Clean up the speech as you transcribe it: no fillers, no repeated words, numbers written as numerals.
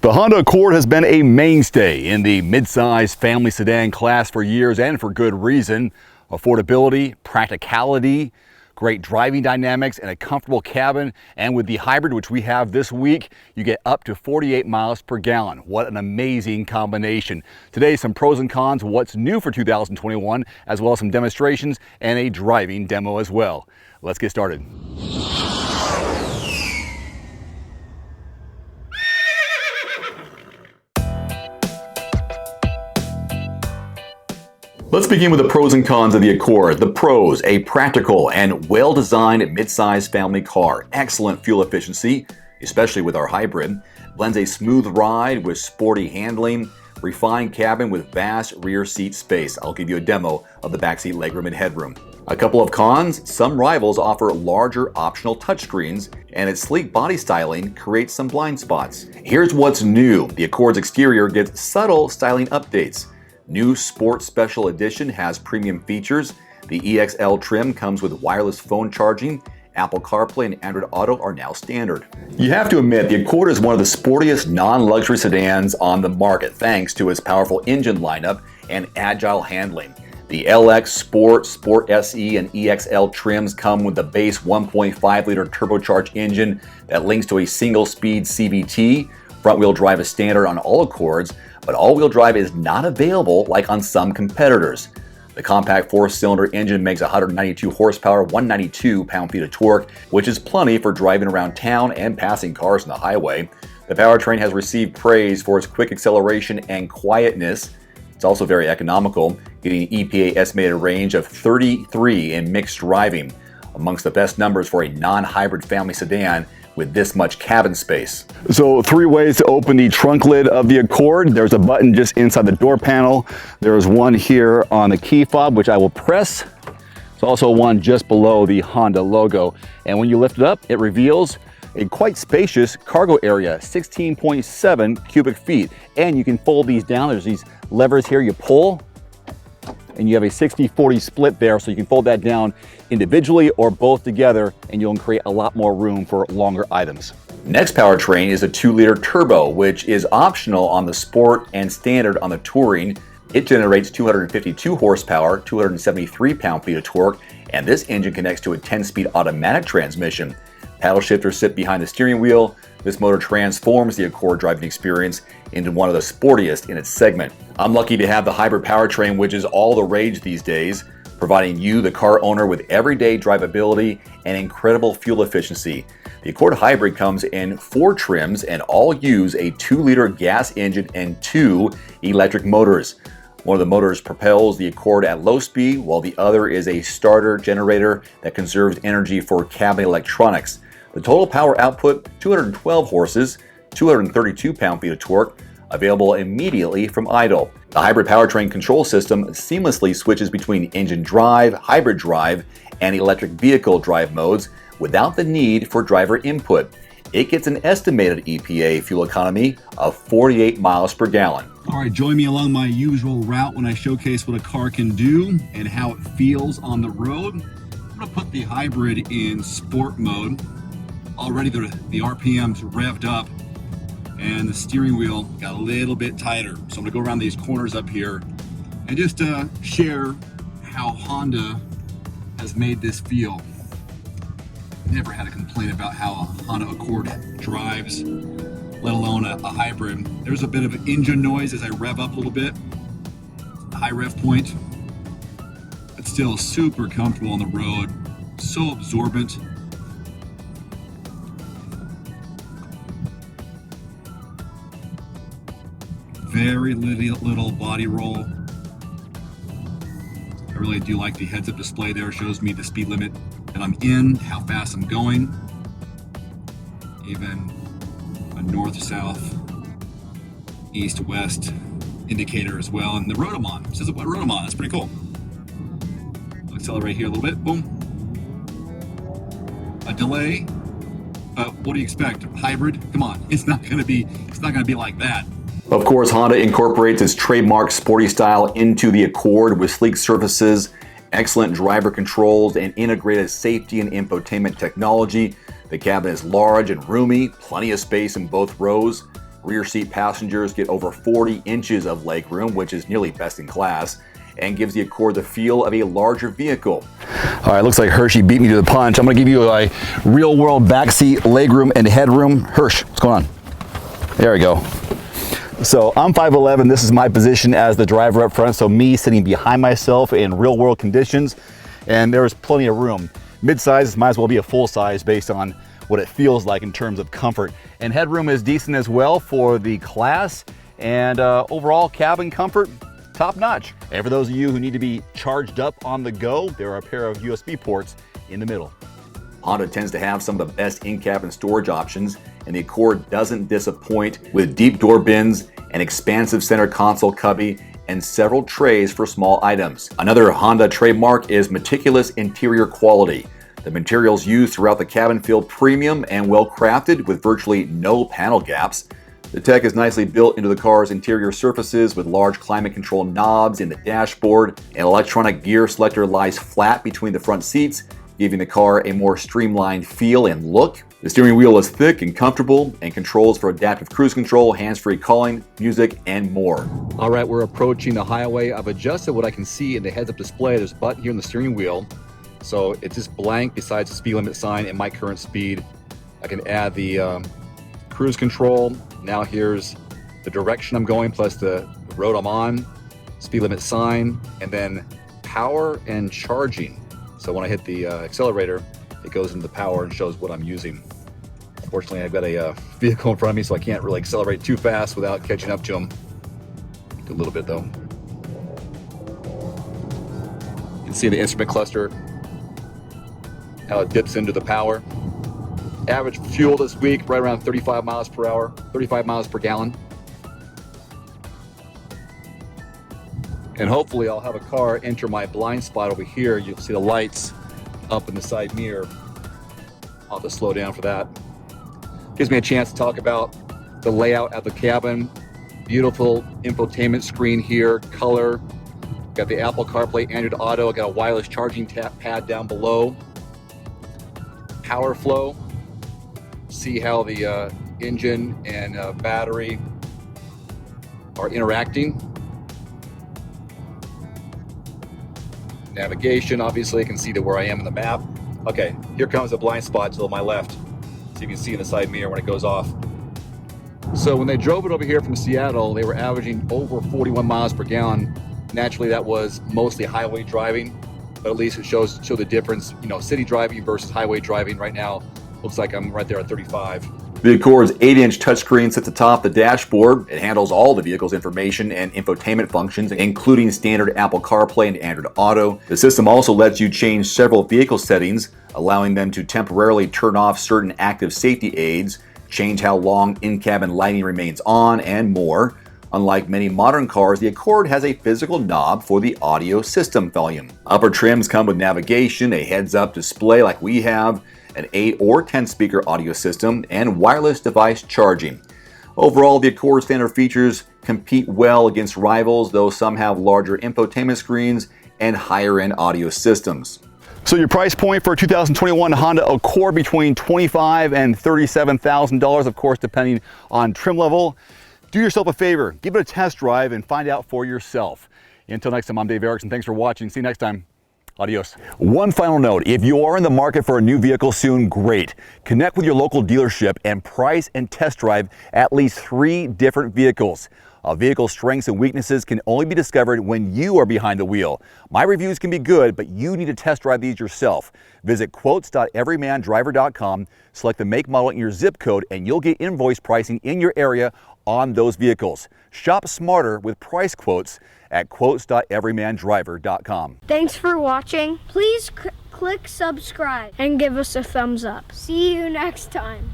The Honda Accord has been a mainstay in the midsize family sedan class for years, and for good reason. Affordability, practicality, great driving dynamics, and a comfortable cabin. And with the hybrid, which we have this week, you get up to 48 miles per gallon. What an amazing combination. Today, some pros and cons, what's new for 2021, as well as some demonstrations and a driving demo as well. Let's get started. Let's begin with the pros and cons of the Accord. The pros: a practical and well-designed midsize family car. Excellent fuel efficiency, especially with our hybrid. Blends a smooth ride with sporty handling. Refined cabin with vast rear seat space. I'll give you a demo of the backseat legroom and headroom. A couple of cons: some rivals offer larger optional touchscreens, and its sleek body styling creates some blind spots. Here's what's new. The Accord's exterior gets subtle styling updates. New Sport Special Edition has premium features. The EXL trim comes with wireless phone charging. Apple CarPlay and Android Auto are now standard. You have to admit, the Accord is one of the sportiest non-luxury sedans on the market, thanks to its powerful engine lineup and agile handling. The LX Sport, Sport SE, and EXL trims come with the base 1.5-liter turbocharged engine that links to a single-speed CVT. Front-wheel drive is standard on all Accords, but all-wheel drive is not available like on some competitors. The compact four-cylinder engine makes 192 horsepower, 192 pound-feet of torque, which is plenty for driving around town and passing cars on the highway. The powertrain has received praise for its quick acceleration and quietness. It's also very economical, getting an EPA estimated range of 33 in mixed driving, amongst the best numbers for a non-hybrid family sedan with this much cabin space. So 3 ways to open the trunk lid of the Accord. There's a button just inside the door panel. There's one here on the key fob, which I will press. There's also one just below the Honda logo. And when you lift it up, it reveals a quite spacious cargo area, 16.7 cubic feet. And you can fold these down. There's these levers here you pull, and you have a 60-40 split there, so you can fold that down individually or both together, and you'll create a lot more room for longer items. Next powertrain is a 2-liter turbo, which is optional on the Sport and standard on the Touring. It generates 252 horsepower, 273 pound-feet of torque, and this engine connects to a 10-speed automatic transmission. Paddle shifters sit behind the steering wheel. This motor transforms the Accord driving experience into one of the sportiest in its segment. I'm lucky to have the hybrid powertrain, which is all the rage these days, providing you, the car owner, with everyday drivability and incredible fuel efficiency. The Accord Hybrid comes in 4 trims and all use a 2-liter gas engine and 2 electric motors. One of the motors propels the Accord at low speed, while the other is a starter generator that conserves energy for cabin electronics. The total power output: 212 horses, 232 pound-feet of torque, available immediately from idle. The hybrid powertrain control system seamlessly switches between engine drive, hybrid drive, and electric vehicle drive modes without the need for driver input. It gets an estimated EPA fuel economy of 48 miles per gallon. All right, join me along my usual route when I showcase what a car can do and how it feels on the road. I'm gonna put the hybrid in sport mode. Already the RPM's revved up and the steering wheel got a little bit tighter. So I'm gonna go around these corners up here and just share how Honda has made this feel. Never had a complaint about how a Honda Accord drives, let alone a hybrid. There's a bit of engine noise as I rev up a little bit, high rev point, but still super comfortable on the road, so absorbent. Very little body roll. I really do like the heads-up display there. It shows me the speed limit that I'm in, how fast I'm going. Even a north-south, east-west indicator as well. And the Rotomon, it says about Rotomon, that's pretty cool. I'll accelerate here a little bit, boom. A delay, what do you expect? Hybrid? Come on, it's not gonna be like that. Of course, Honda incorporates its trademark sporty style into the Accord with sleek surfaces, excellent driver controls, and integrated safety and infotainment technology. The cabin is large and roomy, plenty of space in both rows. Rear seat passengers get over 40 inches of legroom, which is nearly best in class, and gives the Accord the feel of a larger vehicle. All right, looks like Hershey beat me to the punch. I'm gonna give you a real-world backseat legroom and headroom. Hirsch, what's going on? There we go. So I'm 5'11", this is my position as the driver up front, so me sitting behind myself in real-world conditions, and there's plenty of room. Mid-size might as well be a full size based on what it feels like in terms of comfort. And headroom is decent as well for the class, and overall cabin comfort, top notch. And for those of you who need to be charged up on the go, there are a pair of USB ports in the middle. Honda tends to have some of the best in-cabin storage options, and the Accord doesn't disappoint with deep door bins, an expansive center console cubby, and several trays for small items. Another Honda trademark is meticulous interior quality. The materials used throughout the cabin feel premium and well crafted with virtually no panel gaps. The tech is nicely built into the car's interior surfaces with large climate control knobs in the dashboard. An electronic gear selector lies flat between the front seats, giving the car a more streamlined feel and look. The steering wheel is thick and comfortable and controls for adaptive cruise control, hands-free calling, music, and more. All right, we're approaching the highway. I've adjusted what I can see in the heads-up display. There's a button here in the steering wheel. So it's just blank besides the speed limit sign and my current speed. I can add the cruise control. Now here's the direction I'm going plus the road I'm on, speed limit sign, and then power and charging. So when I hit the accelerator, it goes into the power and shows what I'm using. Unfortunately, I've got a vehicle in front of me, so I can't really accelerate too fast without catching up to him. A little bit though. You can see the instrument cluster, how it dips into the power. Average fuel this week, right around 35 miles per hour, 35 miles per gallon. And hopefully I'll have a car enter my blind spot over here. You'll see the lights up in the side mirror. I'll have to slow down for that. Gives me a chance to talk about the layout of the cabin. Beautiful infotainment screen here, color. Got the Apple CarPlay, Android Auto. I got a wireless charging pad down below. Power flow. See how the engine and battery are interacting. Navigation, obviously, I can see where I am in the map. Okay, here comes the blind spot to my left. So you can see in the side mirror when it goes off. So when they drove it over here from Seattle, they were averaging over 41 miles per gallon. Naturally, that was mostly highway driving, but at least it shows the difference, you know, city driving versus highway driving. Right now, looks like I'm right there at 35. The Accord's 8-inch touchscreen sits atop the dashboard. It handles all the vehicle's information and infotainment functions, including standard Apple CarPlay and Android Auto. The system also lets you change several vehicle settings, allowing them to temporarily turn off certain active safety aids, change how long in-cabin lighting remains on, and more. Unlike many modern cars, the Accord has a physical knob for the audio system volume. Upper trims come with navigation, a heads-up display like we have, an 8 or 10 speaker audio system, and wireless device charging. Overall, the Accord standard features compete well against rivals, though some have larger infotainment screens and higher-end audio systems. So your price point for a 2021 Honda Accord between $25,000 and $37,000, of course, depending on trim level. Do yourself a favor, give it a test drive and find out for yourself. Until next time, I'm Dave Erickson. Thanks for watching. See you next time. Adios. One final note, if you are in the market for a new vehicle soon, great. Connect with your local dealership and price and test drive at least 3 different vehicles. A vehicle's strengths and weaknesses can only be discovered when you are behind the wheel. My reviews can be good, but you need to test drive these yourself. Visit quotes.everymandriver.com, select the make, model, and your zip code, and you'll get invoice pricing in your area on those vehicles. Shop smarter with price quotes at quotes.everymandriver.com. Thanks for watching. Please click subscribe and give us a thumbs up. See you next time.